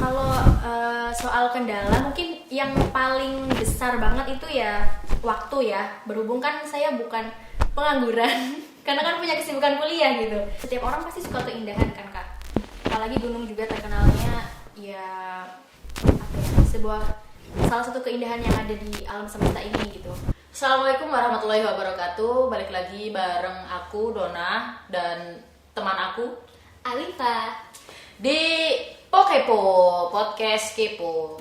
Kalau soal kendala mungkin yang paling besar banget itu ya waktu ya. Berhubung kan saya bukan pengangguran karena kan punya kesibukan kuliah gitu. Setiap orang pasti suka keindahan kan Kak. Apalagi gunung juga terkenalnya ya apa ya, salah satu keindahan yang ada di alam semesta ini gitu. Assalamualaikum warahmatullahi wabarakatuh. Balik lagi bareng aku Dona dan teman aku Alifa di Pokepo Podcast Kepo.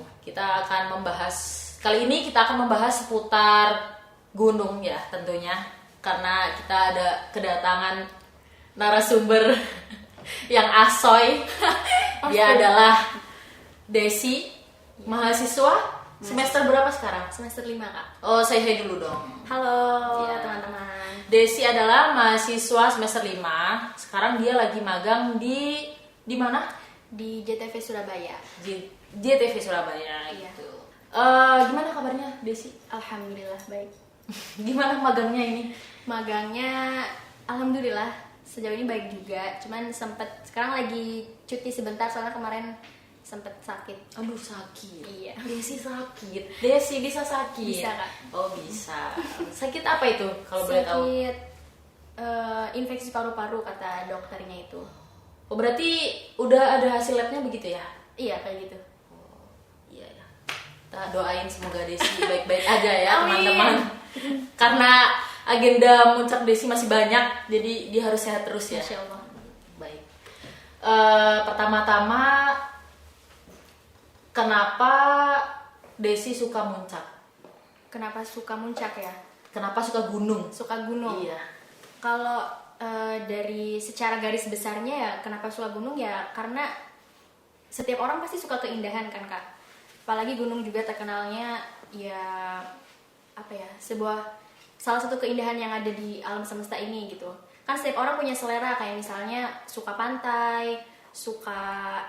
Kali ini kita akan membahas seputar gunung ya tentunya, karena kita ada kedatangan narasumber yang asoy. Dia adalah Desi, mahasiswa semester berapa sekarang? semester 5 Kak. Oh, saya dulu dong. Halo Ya. teman-teman. Desi adalah mahasiswa semester 5. Sekarang dia lagi magang di mana? Di JTV Surabaya. JTV Surabaya Iya. gitu. Gimana kabarnya Desi? Alhamdulillah baik. Gimana magangnya ini? Magangnya alhamdulillah sejauh ini baik juga. Cuman sekarang lagi cuti sebentar soalnya kemarin sempet sakit. Aduh, sakit. Iya. Desi sakit. Desi bisa sakit. Bisa, Kak. Oh, bisa. Sakit apa itu kalau boleh tahu? Sakit infeksi paru-paru kata dokternya itu. Oh, berarti udah ada hasil labnya begitu ya? Iya kayak gitu. Iya ya. Kita doain semoga Desi baik-baik aja ya Amin. teman-teman. Karena agenda muncak Desi masih banyak, jadi dia harus sehat terus ya. Masya Allah. Baik. Pertama-tama, kenapa Desi suka muncak? Kenapa suka muncak ya? Kenapa suka gunung? Suka gunung. Iya. Kalau dari secara garis besarnya ya kenapa suka gunung ya karena setiap orang pasti suka keindahan kan Kak. Apalagi gunung juga terkenalnya ya apa ya, salah satu keindahan yang ada di alam semesta ini gitu. Kan setiap orang punya selera, kayak misalnya suka pantai, suka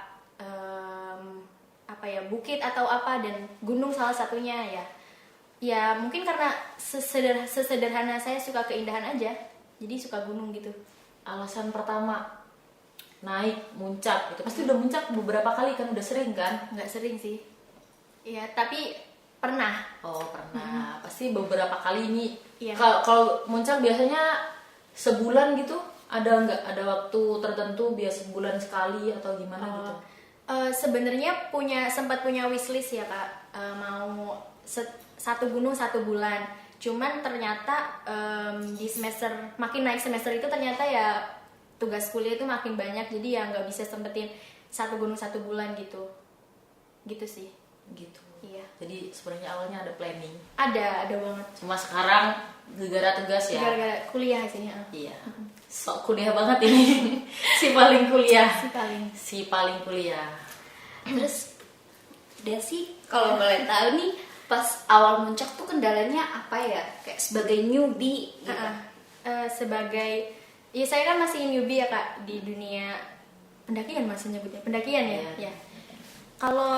apa ya, bukit atau apa, dan gunung salah satunya ya. Ya mungkin karena sesederhana saya suka keindahan aja, jadi suka gunung gitu. Alasan pertama, naik, muncak gitu. Pasti udah muncak beberapa kali kan, udah sering kan? Nggak sering sih. Ya tapi pernah. Oh, pernah. Pasti beberapa kali ini. Iya. Kalau muncak biasanya sebulan gitu, ada nggak? Ada waktu tertentu, biasa sebulan sekali atau gimana gitu? Sebenarnya sempat punya wishlist ya Kak, mau satu gunung 1 bulan. Cuman ternyata di semester makin naik semester itu ternyata ya tugas kuliah itu makin banyak, jadi ya nggak bisa sempetin 1 gunung 1 bulan gitu sih. Gitu. Iya. Jadi sebenarnya awalnya ada planning. Ada banget. Cuma sekarang gara-gara tugas ya. Gara-gara kuliah sih ya. Iya. Sok kuliah banget ini. Si paling kuliah. Si paling kuliah. Terus Desi kalau boleh tahu nih pas awal muncak tuh kendalanya apa ya? Kayak sebagai newbie gitu. Ya saya kan masih newbie ya Kak di dunia pendakian, masih nyebutnya pendakian ya. Iya. Ya. Kalau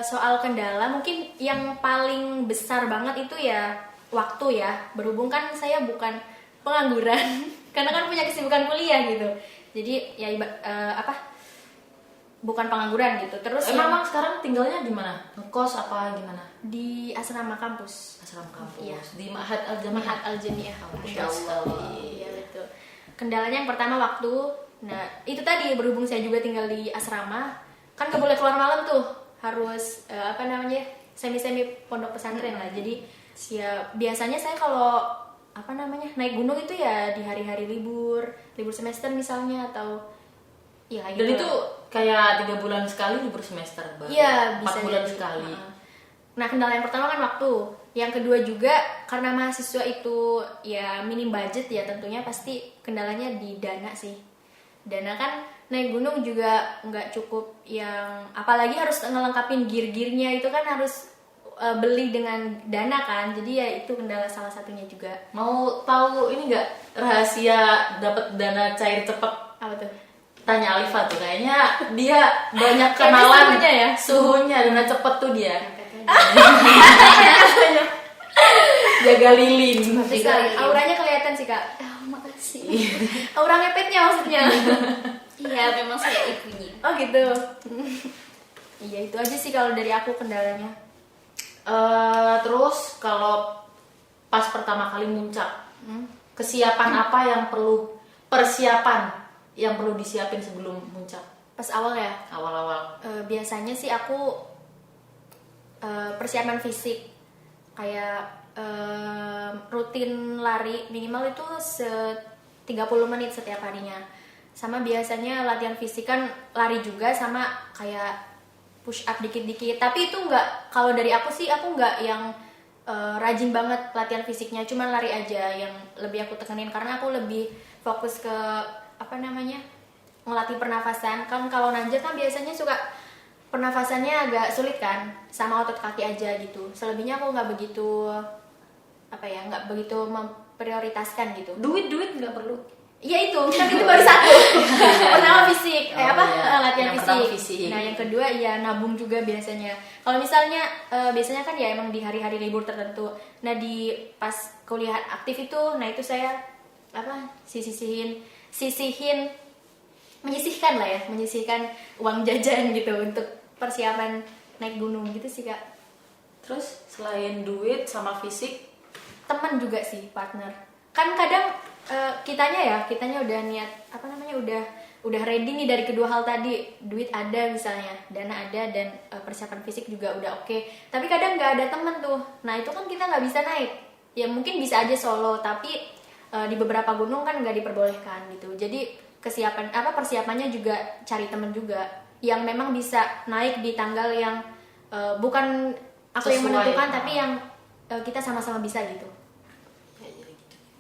soal kendala mungkin yang paling besar banget itu ya waktu ya. Berhubung kan saya bukan pengangguran karena kan punya kesibukan kuliah gitu. Jadi ya bukan pengangguran gitu. Terus Emang sekarang tinggalnya di mana? Ngekos apa gimana? di asrama kampus. Asrama kampus. Iya. Di Ma'had Al-Jami'ah. Ma'had Al-Jami'ah. Masya Allah. Iya betul. Kendalanya yang pertama waktu. Nah itu tadi, berhubung saya juga tinggal di asrama, kan gak boleh keluar malam tuh, harus semi pondok pesantren lah. Jadi ya biasanya saya kalau naik gunung itu ya di hari-hari libur semester misalnya, atau ya kayak Dan gitu itu lah. kayak 3 bulan sekali libur semester baru. Iya, 4 bisa bulan jadi. sekali. Nah, kendala yang pertama kan waktu. Yang kedua juga karena mahasiswa itu ya minim budget ya, tentunya pasti kendalanya di dana sih. Dana kan naik gunung juga nggak cukup, yang apalagi harus ngelengkapin gear-gearnya itu kan harus beli dengan dana kan. Jadi ya itu kendala salah satunya juga. Mau tahu ini nggak rahasia dapat dana cair cepat? Apa tuh? Tanya Alifa tuh, kayaknya dia banyak kenalan suhunya ya? Suhunya dana cepet tuh dia. Jaga lilin. Auranya kelihatan sih Kak. Makasih. Aura ngepetnya maksudnya. Iya, memang saya ibunya. Oh gitu. Iya itu aja sih kalau dari aku kendalanya. Terus kalau pas pertama kali muncak, persiapan yang perlu disiapin sebelum muncak Pas awal ya, awal-awal? biasanya sih aku persiapan fisik kayak rutin lari minimal itu 30 menit setiap harinya. Sama biasanya latihan fisik kan lari juga sama kayak push up dikit-dikit. Tapi itu nggak, kalau dari aku sih aku nggak yang rajin banget latihan fisiknya, cuman lari aja yang lebih aku tekenin karena aku lebih fokus ke apa namanya, ngelatih pernafasan. Kan kalau nanjak kan biasanya suka pernafasannya agak sulit kan, sama otot kaki aja gitu. Selebihnya aku nggak begitu nggak begitu memprioritaskan gitu. Duit nggak perlu. Iya itu, kan itu baru satu. Pertama fisik, latihan Yang pertama fisik. fisik. Nah yang kedua ya nabung juga biasanya. Kalau misalnya biasanya kan ya emang di hari-hari libur tertentu. Nah di pas kuliah aktif itu, nah itu saya menyisihkan uang jajan gitu untuk persiapan naik gunung gitu sih Kak. Terus selain duit sama fisik, Teman juga sih, partner. Kan kadang kitanya udah niat udah ready nih dari kedua hal tadi, duit ada misalnya, dana ada, dan persiapan fisik juga udah oke. Tapi kadang nggak ada temen tuh, nah itu kan kita nggak bisa naik. Ya mungkin bisa aja solo, tapi di beberapa gunung kan nggak diperbolehkan gitu. Jadi persiapannya juga cari temen juga yang memang bisa naik di tanggal yang bukan aku yang Sesuai, menentukan, tapi yang kita sama-sama bisa gitu.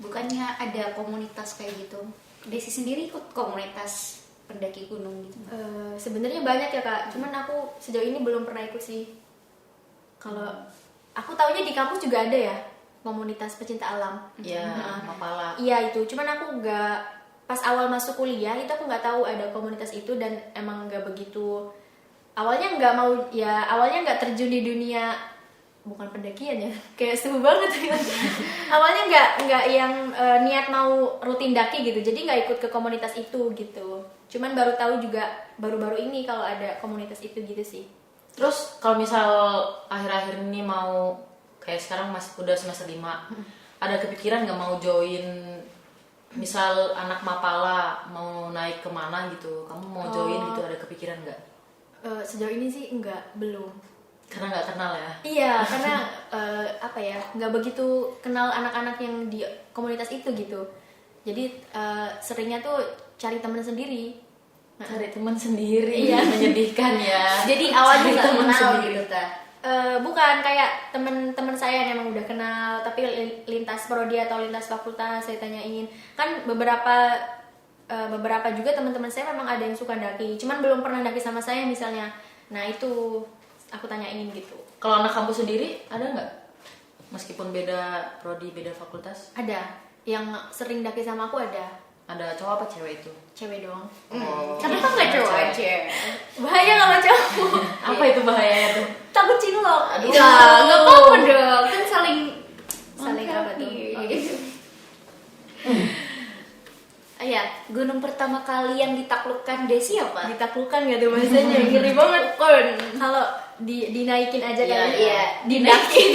Bukannya ada komunitas kayak gitu? Desi sendiri ikut komunitas pendaki gunung gitu? Sebenarnya banyak ya Kak, cuman aku sejauh ini belum pernah ikut sih. Kalau aku taunya di kampus juga ada ya komunitas pecinta alam. ya Nah, Mapala. iya itu, cuman aku nggak, pas awal masuk kuliah itu aku nggak tahu ada komunitas itu dan emang nggak begitu. Awalnya nggak terjun di dunia, bukan pendakian ya, kayak seru banget ya. Awalnya nggak yang niat mau rutin daki gitu, jadi nggak ikut ke komunitas itu gitu. Cuman baru tahu juga baru-baru ini kalau ada komunitas itu gitu sih. Terus kalau misal akhir-akhir ini mau kayak sekarang udah semester 5, ada kepikiran nggak mau join, misal anak Mapala mau naik kemana gitu, kamu mau join gitu, ada kepikiran nggak? Sejauh ini sih belum. Karena nggak kenal ya? Iya, karena nggak begitu kenal anak-anak yang di komunitas itu gitu. Jadi seringnya tuh cari teman sendiri. Cari teman sendiri, Iya. menyedihkan ya. Jadi awalnya Cari nggak teman kenal sendiri. gitu ta? Bukan, kayak teman-teman saya yang emang udah kenal, tapi lintas prodi atau lintas fakultas saya tanyain. Kan beberapa juga teman-teman saya memang ada yang suka daki, cuman belum pernah daki sama saya misalnya. Nah itu aku tanyain gitu. Kalau anak kampus sendiri ada nggak? Meskipun beda prodi, beda fakultas? Ada yang sering daki sama aku, ada. Ada cowok apa cewek itu? Cewek dong. Oh, Kenapa nggak cowok cewek. aja? Bahaya kalau cowok. Apa itu bahayanya tuh? Takut cinlok. Ya, nggak apa-apa dong, kan saling Apa tuh? Oh, gitu. Ya, gunung pertama kali yang ditaklukkan Desi apa? Ditaklukkan gak tuh bahasanya? Ngeri banget. Kalau dinaikin aja Iya, kan. iya. Dinaikin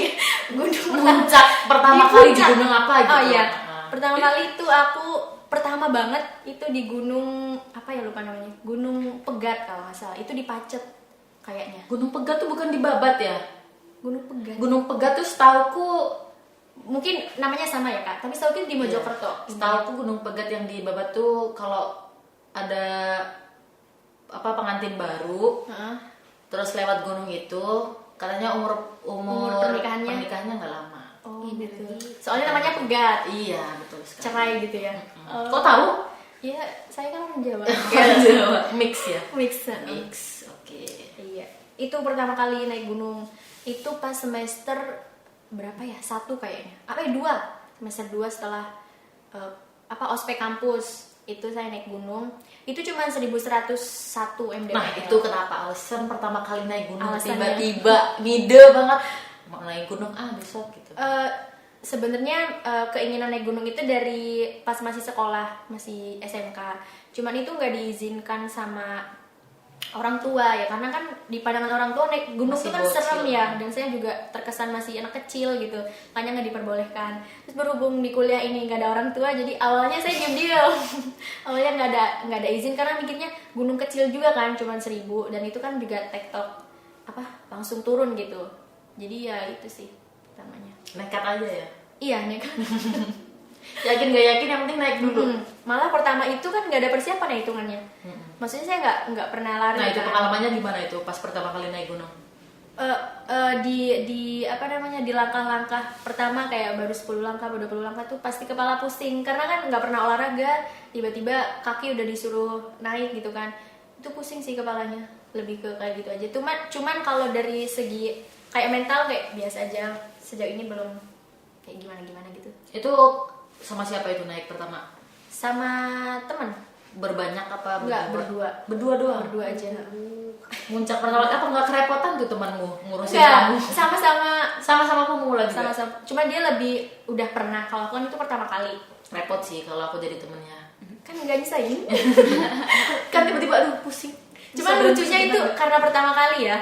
gunung. Puncak pertama Di kali di puncak. gunung apa gitu? Oh iya. Nah. Pertama kali itu aku pertama banget itu di gunung apa ya, lupa namanya. Gunung Pegat kalau nggak salah. Itu di Pacet kayaknya. Gunung Pegat tuh bukan di Babat ya? Gunung Pegat. Gunung Pegat tuh setauku, Mungkin namanya sama ya Kak, tapi setahu itu di Mojokerto. setauku Gunung Pegat yang di Babat tuh kalau ada pengantin baru, Heeh. terus lewat gunung itu, katanya umur pernikahannya nggak lama. Oh Iya, gitu. berarti. Soalnya namanya Pegat. Iya betul sekali. Cerai gitu ya. Kok tahu? Iya, saya kan orang Jawa. Orang Jawa. Mix ya. Mix. Mix. Oke. Iya. Itu pertama kali naik gunung. Itu pas semester berapa ya? 1 kayaknya. Apa ya? 2. Semester 2 setelah ospek kampus. Itu saya naik gunung. Itu cuma 1101 mdpl. Nah itu kenapa alasan pertama kali naik gunung Alasannya. tiba-tiba ngide banget mau naik gunung besok gitu. Sebenarnya keinginan naik gunung itu dari pas masih sekolah, masih SMK. Cuman itu nggak diizinkan sama orang tua ya, karena kan di pandangan orang tua naik gunung Masih itu kan bocil. serem ya, dan saya juga terkesan masih anak kecil gitu, makanya nggak diperbolehkan. Terus berhubung di kuliah ini nggak ada orang tua, jadi awalnya saya diam-diam. Awalnya nggak ada izin karena mikirnya gunung kecil juga kan, cuman 1.000, dan itu kan juga tektok apa langsung turun gitu. Jadi ya itu sih pertamanya. Nekat aja ya. Iya nih kan. Yakin gak yakin yang penting naik dulu. Malah pertama itu kan nggak ada persiapan ya hitungannya. Maksudnya saya nggak pernah lari. Nah itu kan. pengalamannya gimana itu pas pertama kali naik gunung? Di apa namanya, di langkah-langkah pertama kayak baru 10 langkah, baru 20 langkah tuh pasti kepala pusing karena kan nggak pernah olahraga, tiba-tiba kaki udah disuruh naik gitu kan, itu pusing sih kepalanya, lebih ke kayak gitu aja. Cuman kalau dari segi kayak mental kayak biasa aja, sejauh ini belum kayak gimana gitu. Itu sama siapa itu naik pertama? Sama teman. Berbanyak apa Enggak, berdua? berdua. Berdua doang. Berdua aja. Muncak pertama apa nggak kerepotan tuh temanmu ngurusin Enggak, kamu? sama-sama pemula juga. sama-sama. Cuma dia lebih udah pernah, kalau aku kan itu pertama kali. Repot sih kalau aku jadi temennya. Kan nggak nyusahin. Kan tiba-tiba aduh pusing. Cuman lucunya itu karena pertama kali ya,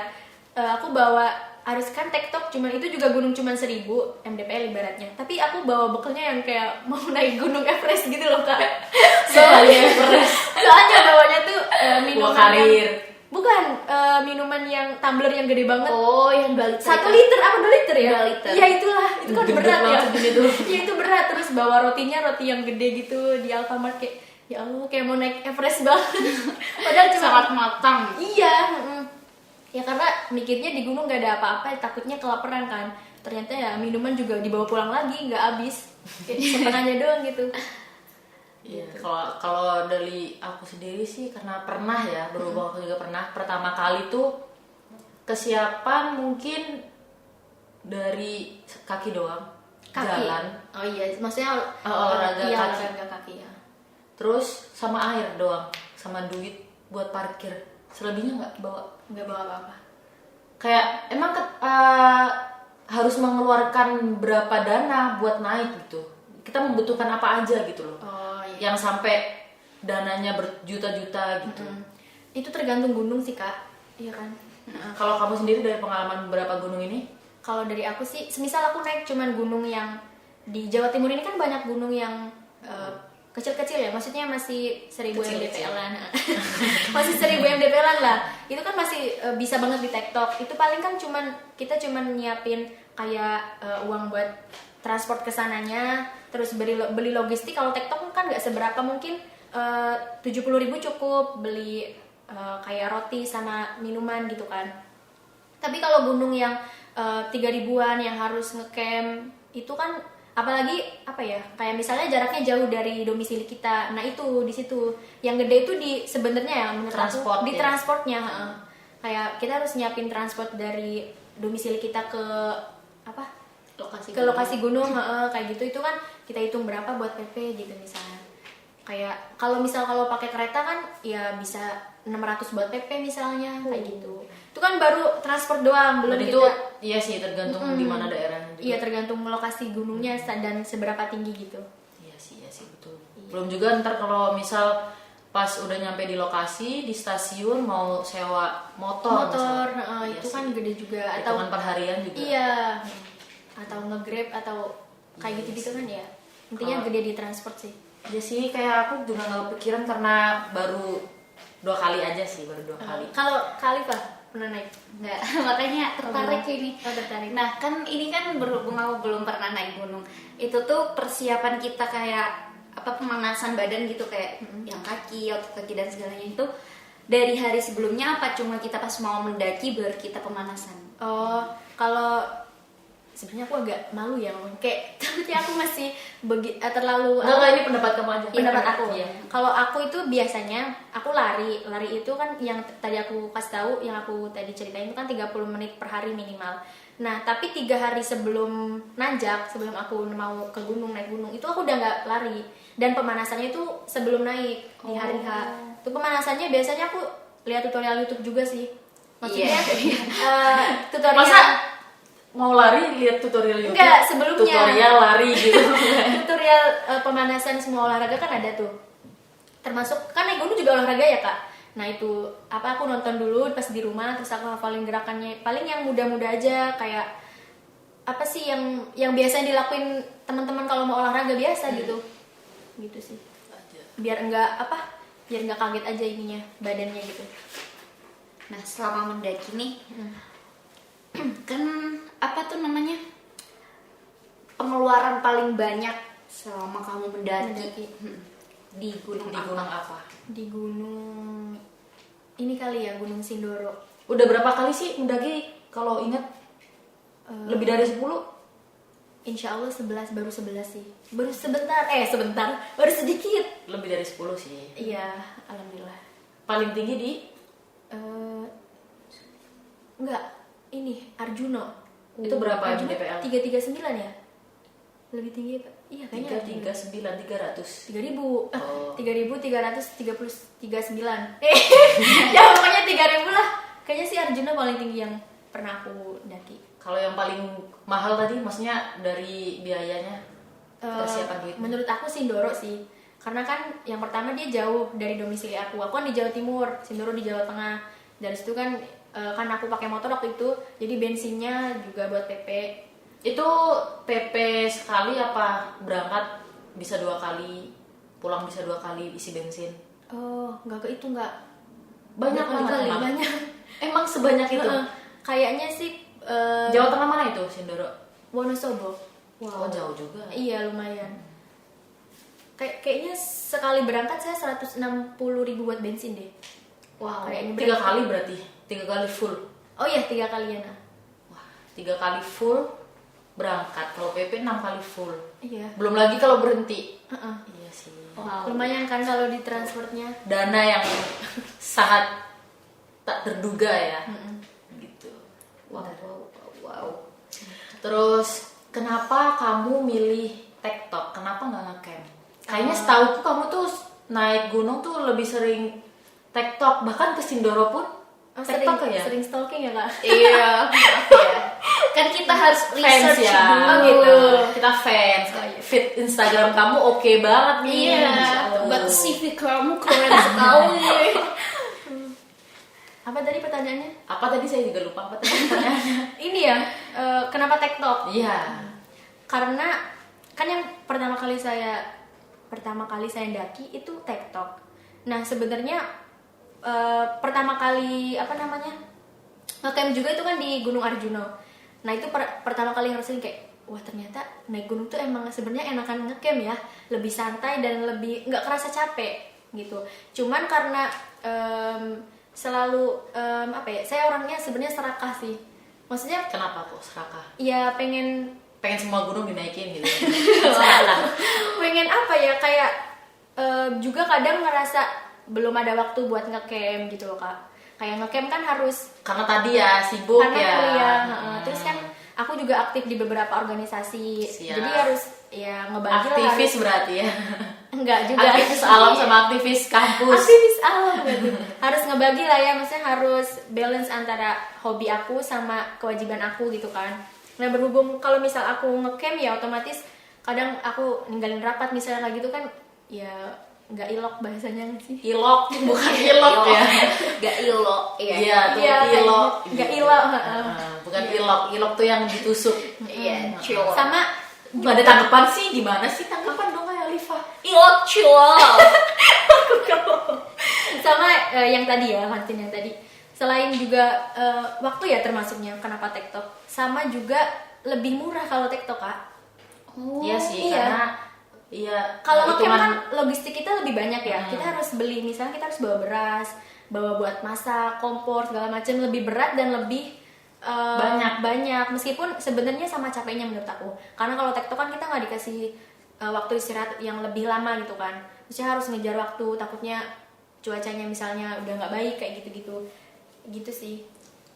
aku bawa harus kan tektok, cuman itu juga gunung cuman 1.000 mdpl ibaratnya, tapi aku bawa bekalnya yang kayak mau naik gunung Everest gitu loh kak. Soalnya bawanya tuh minuman karir. bukan minuman yang tumbler yang gede banget. Oh, yang 2 liter. 1 liter apa 2 liter ya? 2 liter. Iya itulah, itu kan Gendut berat ya. banget segini tuh. Iya itu berat, terus bawa rotinya roti yang gede gitu di Alfamart, kayak ya Allah kayak mau naik Everest banget. Padahal cuma Sangat matang. iya, ya karena mikirnya di gunung gak ada apa-apa, takutnya kelaparan kan. Ternyata ya minuman juga dibawa pulang lagi, nggak habis, kayak setengahnya doang gitu. Iya, kalau dari aku sendiri sih karena pernah ya, berhubung aku juga pernah. Pertama kali tuh kesiapan mungkin dari kaki doang, jalan, Oh iya, maksudnya olahraga iya, kaki. olahraga kaki ya. terus sama air doang, sama duit buat parkir. Selebihnya nggak bawa. Nggak bawa apa-apa. Kayak emang harus mengeluarkan berapa dana buat naik gitu. Kita membutuhkan apa aja gitu loh. Oh iya. Yang sampai dananya berjuta-juta gitu. Itu tergantung gunung sih kak, iya kan. Kalau kamu sendiri dari pengalaman beberapa gunung ini? Kalau dari aku sih, semisal aku naik cuman gunung yang di Jawa Timur ini kan banyak gunung yang kecil-kecil ya, maksudnya masih 1.000 mdpl-an. Masih 1.000 mdpl-an lah. Itu kan masih bisa banget di TikTok. Itu paling kan kita cuman nyiapin kayak uang buat transport kesananya, terus beli logistik. Kalau TikTok kan nggak seberapa, mungkin 70.000 cukup beli kayak roti sama minuman gitu kan. Tapi kalau gunung yang 3.000-an yang harus ngecamp itu kan, apalagi apa ya, kayak misalnya jaraknya jauh dari domisili kita, nah itu di situ yang gede itu di sebenarnya ya menurut Transport aku di ya? transportnya. Kayak kita harus nyiapin transport dari domisili kita ke apa, ke lokasi gunung, kayak gitu. Itu kan kita hitung berapa buat PP gitu misalnya. Kayak kalau pakai kereta kan ya bisa 600 buat PP misalnya, kayak gitu. Itu kan baru transport doang, belum Dan kita. itu iya sih tergantung di mana daerahnya juga. Iya, tergantung lokasi gunungnya dan seberapa tinggi gitu. Iya sih betul. Belum juga ntar kalau misal pas udah nyampe di lokasi di stasiun mau sewa motor misalnya. Iya itu kan sih. gede juga. Hitungan perharian juga. Iya, atau nge-grab atau kayak gitu-gitu kan ya. Intinya gede di transport sih. Ya sih, kayak aku juga nggak kepikiran karena baru 2 kali aja sih, baru 2 kali. Kalau Khalifah pernah naik? Enggak, makanya tertarik ini. Oh, tertarik. Nah, kan ini kan berhubung aku belum pernah naik gunung. Itu tuh persiapan kita kayak apa, pemanasan badan gitu, kayak yang kaki, otot kaki dan segalanya itu dari hari sebelumnya, apa cuma kita pas mau mendaki baru kita pemanasan? Oh, kalau sebenarnya aku agak malu ya, kayak takutnya aku masih terlalu Enggak, ini pendapat kamu aja. pendapat aku. Iya. Kalau aku itu biasanya aku lari itu kan yang tadi aku kasih tahu, yang aku tadi ceritain itu kan 30 menit per hari minimal. Nah, tapi 3 hari sebelum nanjak, sebelum aku mau ke gunung, naik gunung, itu aku udah nggak lari. Dan pemanasannya itu sebelum naik di hari H. Itu pemanasannya biasanya aku lihat tutorial YouTube juga sih. Maksudnya tutorial. Masa mau lari lihat tutorial YouTube? Enggak, sebelumnya. Tutorial lari gitu. Tutorial pemanasan semua olahraga kan ada tuh. Termasuk kan naik gunung juga olahraga ya kak. Nah itu apa aku nonton dulu pas di rumah, terus aku hafalin gerakannya. Paling yang mudah-mudah aja, kayak apa sih yang biasa dilakuin teman-teman kalau mau olahraga biasa gitu sih. Biar nggak kaget aja ininya badannya gitu. Nah selama mendaki nih kan apa tuh namanya, pengeluaran paling banyak selama kamu mendaki. Di gunung apa? Di gunung ini kali ya, Gunung Sindoro. Udah berapa kali sih mendaki kalau ingat? Lebih dari 10? Insya Allah 11, baru 11 sih. Baru sebentar, baru sedikit. Lebih dari 10 sih. Iya, alhamdulillah. Paling tinggi di? Enggak, ini Arjuno. Itu berapa Arjuno DPL? 339 ya? Lebih tinggi apa? Iya kayaknya 339 300. 3000. Oh. 3339. Ya pokoknya 3000 lah. Kayaknya sih Arjuno paling tinggi yang pernah aku daki. Kalau yang paling mahal tadi, maksudnya dari biayanya, persiapan duit? Menurut aku Sindoro sih, karena kan yang pertama dia jauh dari domisili aku. Aku kan di Jawa Timur, Sindoro di Jawa Tengah. Dari situ kan kan aku pakai motor waktu itu, jadi bensinnya juga buat PP. Itu PP sekali apa berangkat bisa 2 kali, pulang bisa 2 kali isi bensin? Oh, nggak ke itu nggak. Banyak kali emang. banyak. Emang sebanyak itu? Kayaknya sih Jawa Tengah mana itu Sindoro? Wonosobo. Oh jauh juga. Iya lumayan. Kayaknya sekali berangkat saya 160.000 buat bensin deh. Wow. Kayaknya 3 kali berarti? 3 kali full? Oh iya 3 kalian. Wah, 3 kali full berangkat. Kalau PP 6 kali full. Iya. Belum lagi kalau berhenti. Iya sih. Wow. Lumayan kan kalau di transportnya. Dana yang sangat tak terduga ya. Gitu. Wow. Terus kenapa kamu milih TikTok? Kenapa nggak ngecamp? Kayaknya setauku kamu tuh naik gunung tuh lebih sering TikTok, bahkan ke Sindoro pun TikTok ya? Sering stalking ya kak? Iya, maaf ya. Kan kita harus Fans research ya. dulu. Oh, gitu. Kita fans. Feed Instagram kamu oke banget nih. Iya, Masya Allah. buat CV kamu keren sekali. Apa tadi pertanyaannya? Apa tadi saya juga lupa apa tadi pertanyaannya. Ini ya, kenapa TikTok? Iya. Karena kan yang pertama kali saya daki itu TikTok. Nah sebenarnya pertama kali ngecamp juga itu kan di Gunung Arjuno. Nah itu pertama kali ngerasain kayak wah ternyata naik gunung tuh emang sebenarnya enakan ngecamp ya, lebih santai dan lebih nggak kerasa capek gitu. Cuman karena selalu saya orangnya sebenarnya serakah sih. Maksudnya Kenapa kok serakah? ya pengen Semua gunung dinaikin gitu. pengen kayak juga kadang ngerasa belum ada waktu buat ngecamp gitu loh kak. Kayak ngecamp kan harus Karena tadi ya sibuk karena ya. kuliah, terus kan aku juga aktif di beberapa organisasi. Siap. Jadi harus ya ngebagi lah, Aktivis harus- berarti ya. enggak juga Aktivis alam sama aktivis kampus. aktivis alam gitu. Harus ngebagi lah ya, maksudnya harus balance antara hobi aku sama kewajiban aku gitu kan. Nah berhubung kalau misal aku ngecamp ya otomatis kadang aku ninggalin rapat misalnya kayak gitu kan ya nggak ilok bahasanya nggak sih. Ilok bukan ilok ya. Gak ilok. Iya tuh Iya, ilok. nggak ilok. Bukan ilok. Ilok tuh yang ditusuk. Iya, chill. Sama Gak ada tanggapan sih, gimana sih tanggapan dong kayak Alifa? Ilok chill. sama yang tadi ya konten yang tadi. Selain juga waktu ya termasuknya kenapa TikTok. Sama juga lebih murah kalau TikTok kak. Iya sih, iya. karena iya Kalau ngecamp hitungan- kan logistik kita lebih banyak ya. Kita harus beli, misalnya kita harus bawa beras, bawa buat masak, kompor segala macam, lebih berat dan lebih banyak. Meskipun sebenarnya sama capeknya menurut aku. Karena kalau TikTok kan kita nggak dikasih waktu istirahat yang lebih lama gitu kan. Maksudnya harus ngejar waktu, takutnya cuacanya misalnya udah nggak baik kayak gitu-gitu. Gitu sih.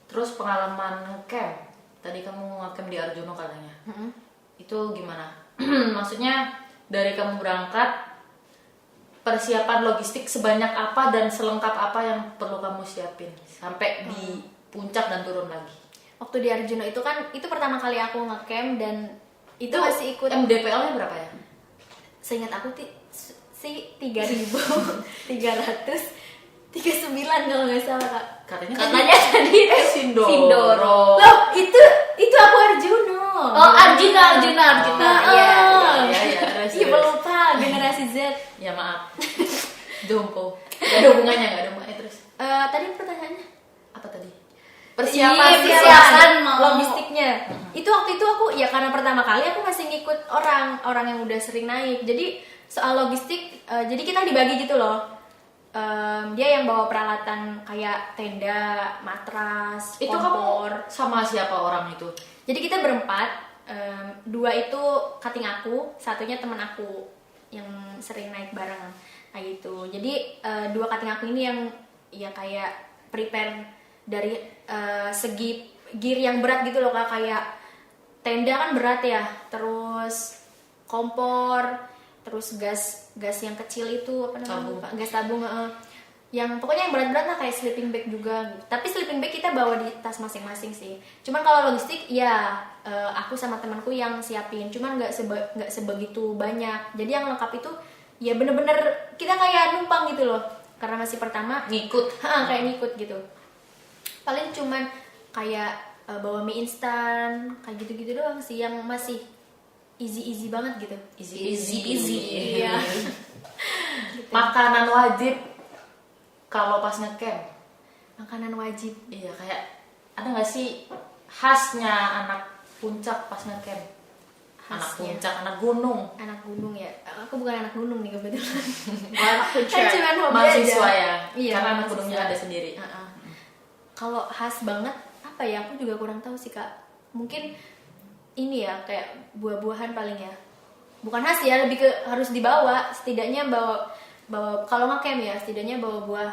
Terus pengalaman ngecamp, tadi kamu ngecamp di Arjuno katanya. Itu gimana? Maksudnya dari kamu berangkat, persiapan logistik sebanyak apa dan selengkap apa yang perlu kamu siapin sampai di puncak dan turun lagi? Waktu di Arjuno itu kan itu pertama kali aku ngecamp dan itu masih ikut MDPL-nya berapa ya? seingat aku sih 3.300 39 kalau nggak salah kak. Katanya tadi itu Sindoro. Sindoro. Loh itu aku Arjuno. Oh, Arjuna. Iya. Iya, terus. Iya pelupa generasi Z. Ya maaf. Jompo. Gak ada hubungannya terus. Tadi pertanyaannya Apa tadi? Persiapan mau logistiknya. Itu waktu itu aku ya karena pertama kali aku masih ngikut orang yang udah sering naik. Jadi soal logistik, jadi kita dibagi gitu loh. Dia yang bawa peralatan kayak tenda, matras, Itu kompor. kamu sama siapa orang itu? Jadi kita berempat, 2 itu cutting aku, satunya teman aku yang sering naik bareng. Nah gitu. Jadi 2 cutting aku ini yang ya kayak prepare dari segi gear yang berat gitu loh kak, kayak tenda kan berat ya, terus kompor, terus gas yang kecil itu apa namanya, gas tabung, yang pokoknya yang berat-berat lah, kayak sleeping bag juga gitu. Tapi sleeping bag kita bawa di tas masing-masing sih. Cuman kalau logistik ya aku sama temanku yang siapin, cuman nggak sebegitu banyak. Jadi yang lengkap itu ya bener-bener kita kayak numpang gitu loh, karena masih pertama Ngikut. kayak ngikut gitu. Paling cuman kayak bawa mie instan kayak gitu-gitu doang sih, yang masih easy banget gitu. Easy. Iya. Gitu. Makanan wajib kalau pas ngecamp. Makanan wajib. Iya, kayak ada nggak sih khasnya anak puncak pas ngecamp? Anak Khasnya. puncak, anak gunung. Anak gunung ya. Aku bukan anak gunung nih kebetulan. anak Kan cuman hobi Mahasiswa aja. ya. Iya, Karena anak mahasiswa. gunungnya ada sendiri. Kalau khas banget apa ya, aku juga kurang tahu sih kak. Mungkin ini ya kayak buah-buahan paling ya. Bukan khas ya, lebih ke harus dibawa. Setidaknya bawa kalau ngecamp ya, setidaknya bawa buah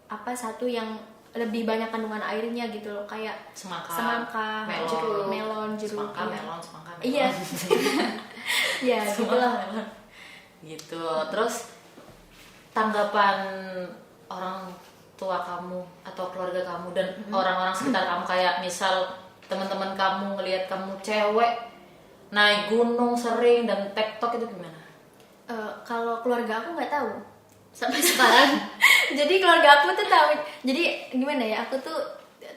apa satu yang lebih banyak kandungan airnya gitu loh, kayak semangka, melon, jeruk. Semangka, Iya. melon. Iya. Ya, gitulah. Melon. Gitu. Terus tanggapan orang tua kamu atau keluarga kamu dan orang-orang sekitar kamu, kayak misal teman-teman kamu ngelihat kamu cewek naik gunung sering dan tektok, itu gimana? Kalau keluarga aku nggak tahu sampai sekarang. jadi keluarga aku tuh tahu. Jadi gimana ya, aku tuh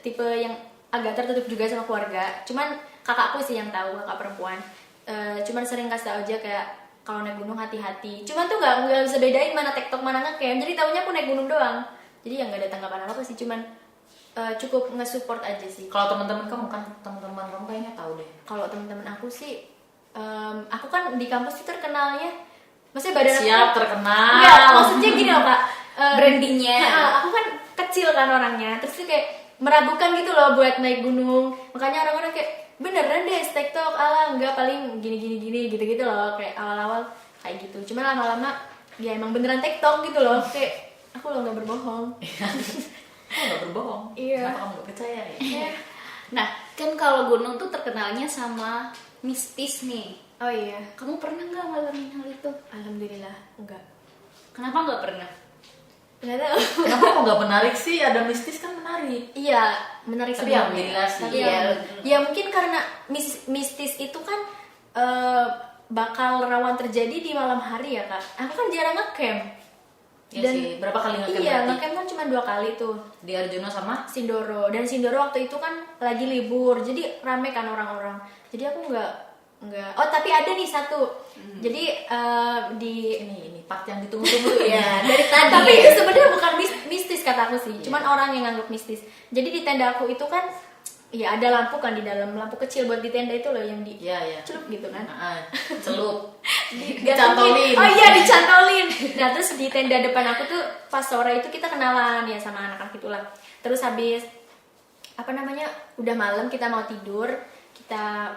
tipe yang agak tertutup juga sama keluarga. Cuman kakakku sih yang tahu, kakak perempuan. Cuman sering kasih tau aja kayak kalau naik gunung hati-hati. Cuman tuh nggak bisa bedain mana tektok mana ngecamp. Jadi taunya aku naik gunung doang. Jadi ya nggak ada tanggapan apa sih. Cuman cukup nge-support aja sih. Kalau teman-teman kamu kan, teman-teman kamu kayaknya tahu deh. Kalau teman-teman aku sih, aku kan di kampus tuh terkenalnya, maksudnya badan Siap, aku terkenal. enggak, maksudnya gini loh kak, Brandingnya. aku kan kecil kan orangnya, terus tuh kayak meragukan gitu loh buat naik gunung. Makanya orang-orang kayak beneran deh TikTok, ala enggak, paling gini gitu loh, kayak awal-awal kayak gitu. Cuma lama-lama ya emang beneran TikTok gitu loh, kayak aku loh nggak berbohong. Kamu nggak berbohong. Iya. Kenapa kamu nggak percaya ya? Ya. Nah, kan kalau gunung tuh terkenalnya sama mistis nih. Oh iya, Kamu pernah nggak ngalamin hal itu? alhamdulillah enggak. Kenapa nggak pernah? Nggak tahu. Kenapa kok nggak menarik sih? Ada mistis kan menarik. Iya, menarik Tapi sebenarnya. alhamdulillah sih. Tapi Iya. ya mungkin karena mistis itu kan bakal rawan terjadi di malam hari ya kak. Aku kan jarang ngecamp. Iya sih. Berapa kali ngecamp Iya, berarti? ngecamp kan cuma 2 kali tuh. Di Arjuna sama? Sindoro, dan Sindoro waktu itu kan lagi libur, jadi rame kan orang-orang. Jadi aku nggak. Oh tapi ada nih satu. Jadi di Ini part yang ditunggu-tunggu ya. Dari tadi. tapi itu sebenarnya bukan mistis kata aku sih, cuman orang yang nganggap mistis. Jadi di tenda aku itu kan ya ada lampu kan di dalam, lampu kecil buat di tenda itu loh yang di Iya. celup gitu kan. Celup. Dicantolin. Oh iya, dicantolin. Nah terus di tenda depan aku tuh pas sore itu kita kenalan ya sama anak-anak itulah. Terus habis apa namanya udah malam, kita mau tidur, kita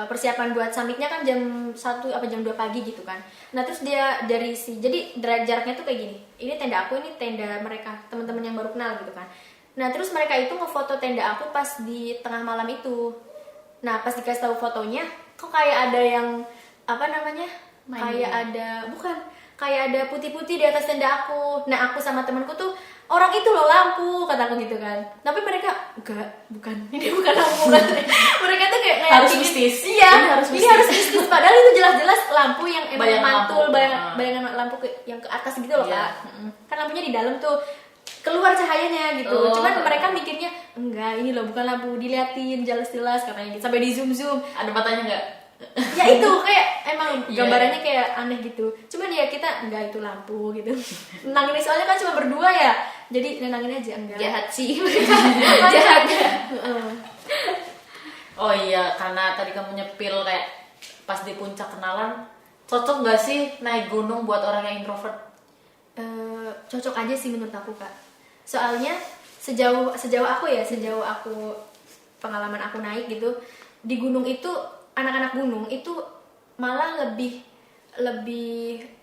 persiapan buat summitnya kan jam 1 apa jam 2 pagi gitu kan. Nah terus dia jadi jaraknya tuh kayak gini. Ini tenda aku, ini tenda mereka, teman-teman yang baru kenal gitu kan. Nah terus mereka itu ngefoto tenda aku pas di tengah malam itu. Nah pas dikasih tahu fotonya, kok kayak ada yang apa namanya, kayak ada putih-putih di atas tenda aku. Nah aku sama temanku tuh, orang itu loh lampu, kataku gitu kan. Tapi mereka bukan ini bukan lampu kan. Mereka tuh kayak Harus ngeliatin, mistis. iya, Ini ini harus mistis. Padahal itu jelas-jelas lampu yang emang Bayangan mantul, lampu. bayangan lampu yang ke atas gitu loh Iya. kak. Kan lampunya di dalam tuh. keluar cahayanya gitu. Oh. Cuman mereka mikirnya enggak, ini loh bukan lampu, diliatin jelas-jelas katanya gitu. Sampai di zoom. Ada matanya nggak? Ya itu kayak emang Iya. gambarannya kayak aneh gitu. Cuman ya kita enggak, itu lampu gitu. Nenangin soalnya kan cuma berdua ya. Jadi nenangin aja enggak. Jahat sih. Jahat. Heeh. Oh iya, karena tadi kamu nyepil kayak pas di puncak kenalan, cocok nggak sih naik gunung buat orang yang introvert? Cocok aja sih menurut aku Kak. Soalnya sejauh aku pengalaman aku naik gitu di gunung itu, anak-anak gunung itu malah lebih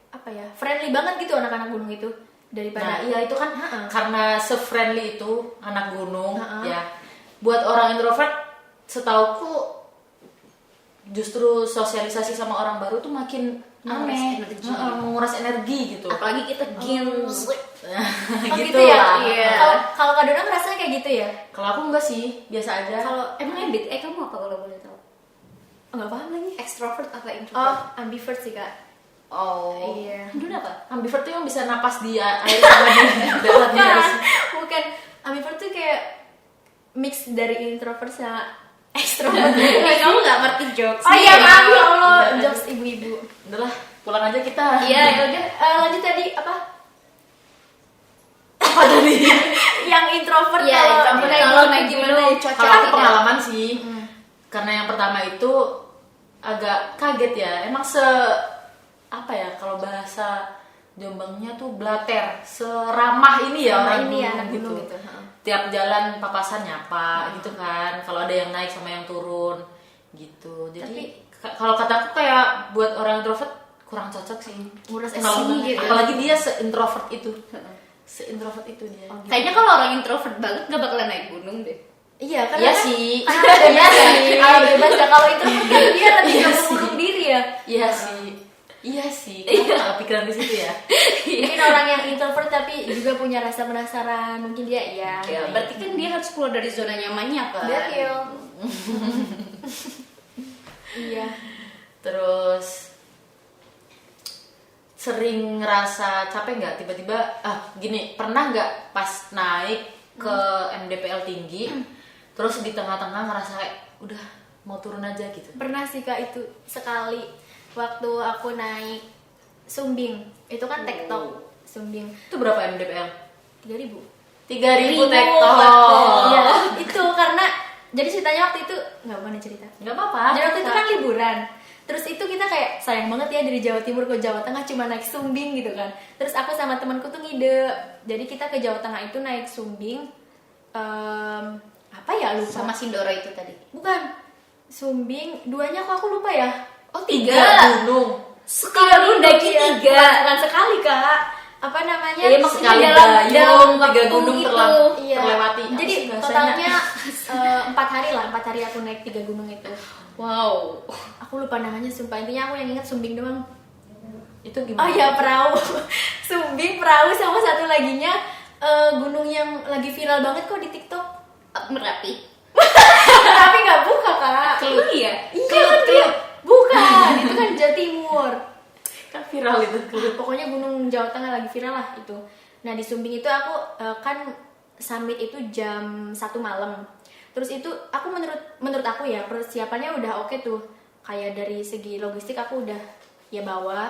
apa ya, friendly banget gitu anak-anak gunung itu daripada Nah, iya itu kan Ha-ha. karena se-friendly itu anak gunung Ha-ha. ya. Buat orang introvert, setauku justru sosialisasi sama orang baru tuh makin Menguras aneh, energi. menguras energi gitu. Apalagi kita games. Oh, gitu gitu ya. lah. Iya. Kalau Kak Dona ngerasanya kayak gitu ya? Kalau aku enggak sih, biasa aja. Kalau Emang MBTI kamu apa kalau boleh tahu? nggak paham lagi. Extrovert apa Oh, introvert? ambivert sih Kak. Oh, Iya. Dulu apa? ambivert tuh yang bisa napas di air sama di dalamnya. Bukan. Ambivert tuh kayak mix dari introvert sama extrovert. Kamu nggak ngerti jokes? Oh iya, maaf ya Allah, Udah. jokes ibu-ibu. Udahlah, pulang aja kita. Iya, ya udah. Lanjut tadi apa? Apa tadi? Yang introvert Iya, introvert kalau naik gunung cocok Kalau aku tidak? pengalaman sih, karena yang pertama itu agak kaget ya. Emang apa ya, kalau bahasa Jombangnya tuh blater, seramah ini ya Sama orang ini ya, gunung anak gitu. gunung gitu. Heeh. Tiap jalan papasan nyapa gitu kan. Kalau ada yang naik sama yang turun gitu. Jadi kalau kataku kayak buat orang introvert kurang cocok sih. Nguras Kalau energi gitu. apalagi dia se-introvert itu. Se-introvert itu dia. Kayaknya kalau orang introvert banget nggak bakalan naik gunung deh. Iya, karena Iya kan sih. karena ada Iya sih. bebas ya. Kalau introvert kan dia lebih Iya ke sih. mengurung diri ya. Iya sih. Iya sih. Kenapa nggak kepikiran di situ ya? Mungkin orang yang introvert tapi juga punya rasa penasaran, mungkin dia iya. Ya, berarti kan dia harus keluar dari zona nyamannya kan. Betul. Iya. Terus sering ngerasa capek nggak tiba-tiba gini, pernah nggak pas naik ke MDPL tinggi terus di tengah-tengah ngerasa kayak udah mau turun aja gitu? Pernah sih Kak itu sekali waktu aku naik Sumbing. Itu kan tektok Sumbing. Itu berapa MDPL? 3.000. 3.000 tektok. Iya, itu karena jadi ceritanya waktu itu bukan cerita. Nggak apa-apa. Jadi waktu itu kan liburan. Terus itu kita kayak sayang banget ya dari Jawa Timur ke Jawa Tengah cuma naik Sumbing gitu kan. Terus aku sama temanku tuh ngide. Jadi kita ke Jawa Tengah itu naik Sumbing. Apa ya lupa. Sama Sindoro itu tadi. Bukan. Sumbing, duanya kok aku lupa ya. Oh, 3 3. gunung. Sekali mendaki Iya. 3. Bukan sekali Kak. Apa namanya? Iya, maksudnya Sekali dalam dayung, 3 waktu gunung itu. Iya. terlewati. Apa Jadi sih bahasanya? totalnya 4 hari lah, 4 hari aku naik 3 gunung itu. Wow. Aku lupa namanya, sumpah. Intinya aku yang ingat Sumbing doang. Itu Oh gimana? ya, perahu. Sumbing, perahu, sama satu laginya gunung yang lagi viral banget kok di TikTok. Merapi. Tapi nggak buka Kak. Kelut ya? Iya kan dia. Bukan, itu kan Jawa Timur. Kan viral itu. Pokoknya gunung Jawa Tengah lagi viral lah itu. Nah di Sumbing itu aku kan summit itu jam 1 malam. Terus itu aku menurut aku ya persiapannya udah oke tuh. Kayak dari segi logistik aku udah ya bawa.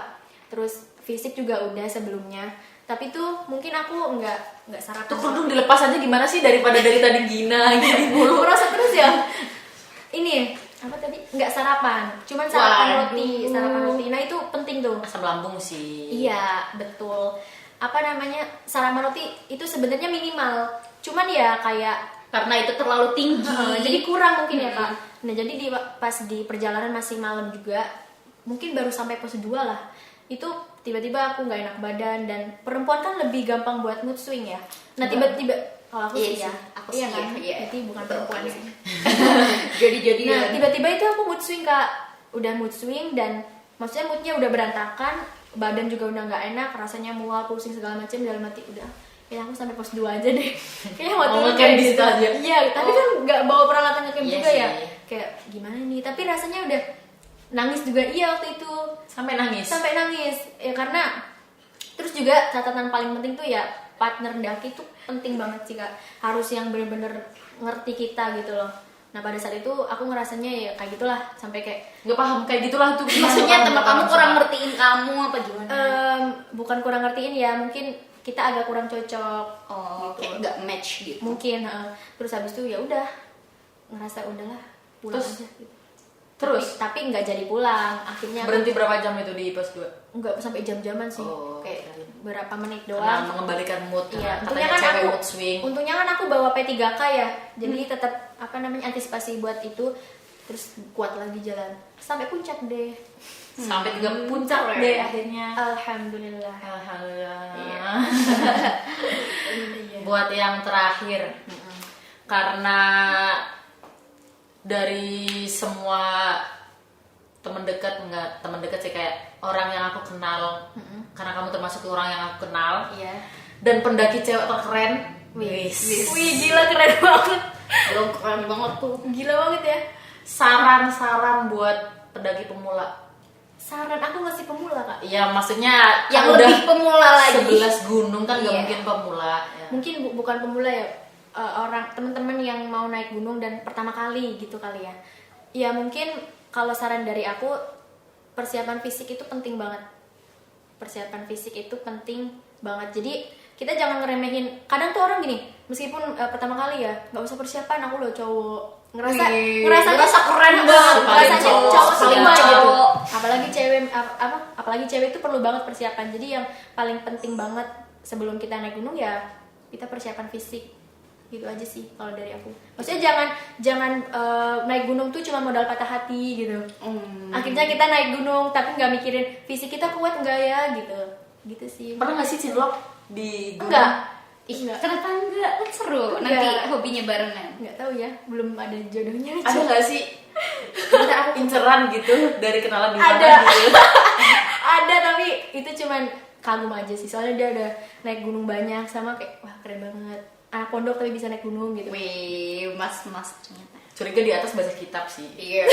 Terus fisik juga udah sebelumnya. Tapi tuh mungkin aku nggak sarapan. Tuh kerudung dilepas aja gimana sih daripada dari tadi gina gini mulu. Merasa terus ya. Ini apa tadi? Nggak sarapan. Cuman sarapan roti, Waduh. sarapan roti. Nah itu penting tuh. Asam lambung sih. Iya, betul. Apa namanya? Sarapan roti itu sebenarnya minimal. Cuman ya kayak Karena itu terlalu tinggi. jadi kurang mungkin ya, Kak. Nah, jadi pas di perjalanan masih malam juga, mungkin baru sampai pos 2 lah. Itu tiba-tiba aku nggak enak badan dan perempuan kan lebih gampang buat mood swing ya. Nah, tiba-tiba kalau aku Iya sih sih, ya, aku iya sih kan? ya, iya. Berarti bukan Betul, perempuan iya. sih. Jadi Nah, tiba-tiba itu aku mood swing Kak. Udah mood swing dan maksudnya moodnya udah berantakan, badan juga udah nggak enak, rasanya mual, pusing segala macam, dalam hati udah. Ya aku sampai pos 2 aja deh. Kayaknya mau turun ngecamp di gitu. situ aja. Iya, tapi kan nggak bawa peralatan ngecamp Iya juga ya. sih. Kayak gimana nih? Tapi rasanya udah nangis juga iya waktu itu. Sampai nangis. Sampai nangis. Ya karena terus juga catatan paling penting tuh ya partner daki itu penting banget sih Kak. Harus yang bener-bener ngerti kita gitu loh. Nah pada saat itu aku ngerasanya ya kayak gitulah, sampai kayak Nggak paham kayak gitulah tuh. Maksudnya teman kamu kurang ngerti. ngertiin kamu apa gimana? bukan kurang ngertiin ya, mungkin kita agak kurang cocok. Oh, gitu. kayak nggak match gitu. Mungkin terus habis itu ya udah ngerasa udahlah pulang Terus? aja gitu. Terus tapi nggak jadi pulang, akhirnya aku berhenti berapa jam itu di pos 2? nggak sampai jam-jaman sih, Oh, kayak kirain. berapa menit Karena doang. mengembalikan mood. Iya, Katanya untungnya kan cewek aku mood swing. untungnya kan aku bawa P3K ya, jadi tetap apa namanya antisipasi buat itu, terus kuat lagi jalan sampai puncak deh. Sampai juga puncak Keren. deh akhirnya. Alhamdulillah. Alhamdulillah. Iya. Buat yang terakhir, karena dari semua teman dekat, enggak teman dekat sih, kayak orang yang aku kenal, karena kamu termasuk orang yang aku kenal, Iya. dan pendaki cewek terkeren. Wis. Wih gila keren banget. Belum keren banget tuh. Gila banget ya. Saran-saran buat pendaki pemula. Saran aku ngasih pemula Kak. Ya maksudnya Yang kan lebih pemula lagi. 11 gunung kan nggak Iya. mungkin pemula. Ya. Mungkin bukan pemula ya, orang teman-teman yang mau naik gunung dan pertama kali gitu kali ya. Ya mungkin kalau saran dari aku, persiapan fisik itu penting banget. Persiapan fisik itu penting banget. Jadi kita jangan ngeremehin. Kadang tuh orang gini, meskipun pertama kali ya nggak usah persiapan, aku loh cowok, ngerasa Wih, ngerasa keren banget. Paling ngerasanya cowok, cowok paling semua gitu. cowok. Apalagi cewek itu perlu banget persiapan. Jadi yang paling penting banget sebelum kita naik gunung ya kita persiapan fisik. Gitu aja sih kalau dari aku. Maksudnya jangan naik gunung tuh cuma modal patah hati gitu. Akhirnya kita naik gunung tapi nggak mikirin fisik kita kuat nggak ya gitu. Gitu sih. Pernah nggak sih cinlok di gunung? Enggak. Ih, Enggak. kenapa enggak? Kan seru. Enggak. Nanti hobinya barengan. Nggak tahu ya, belum ada jodohnya aja. Ada nggak sih? Kita aku inceran gitu dari kenalan di mana Ada. gitu. Ada tapi itu cuman kagum aja sih. Soalnya dia udah naik gunung banyak sama kayak wah keren banget. Anak pondok tapi bisa naik gunung gitu. Wih, mas ternyata. Curiga di atas baca kitab sih. Iya.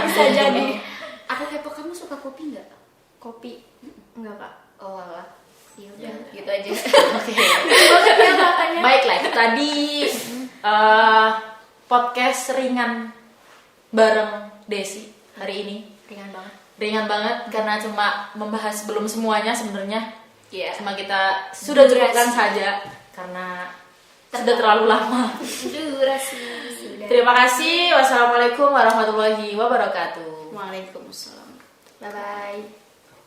Bisa jadi. Aku kepo, kamu suka kopi nggak? Kopi enggak Kak. Oh alah. Iya udah, Ya. gitu aja. Oke. Banget ya makanya. Baiklah, itu tadi podcast ringan bareng Desi hari ini. Ringan banget. Ringan banget karena cuma membahas belum semuanya sebenarnya. Iya. Cuma kita sudah cukupkan saja karena sudah terlalu lama. Durasi. Terima kasih. Wassalamualaikum warahmatullahi wabarakatuh. Waalaikumsalam. Bye bye.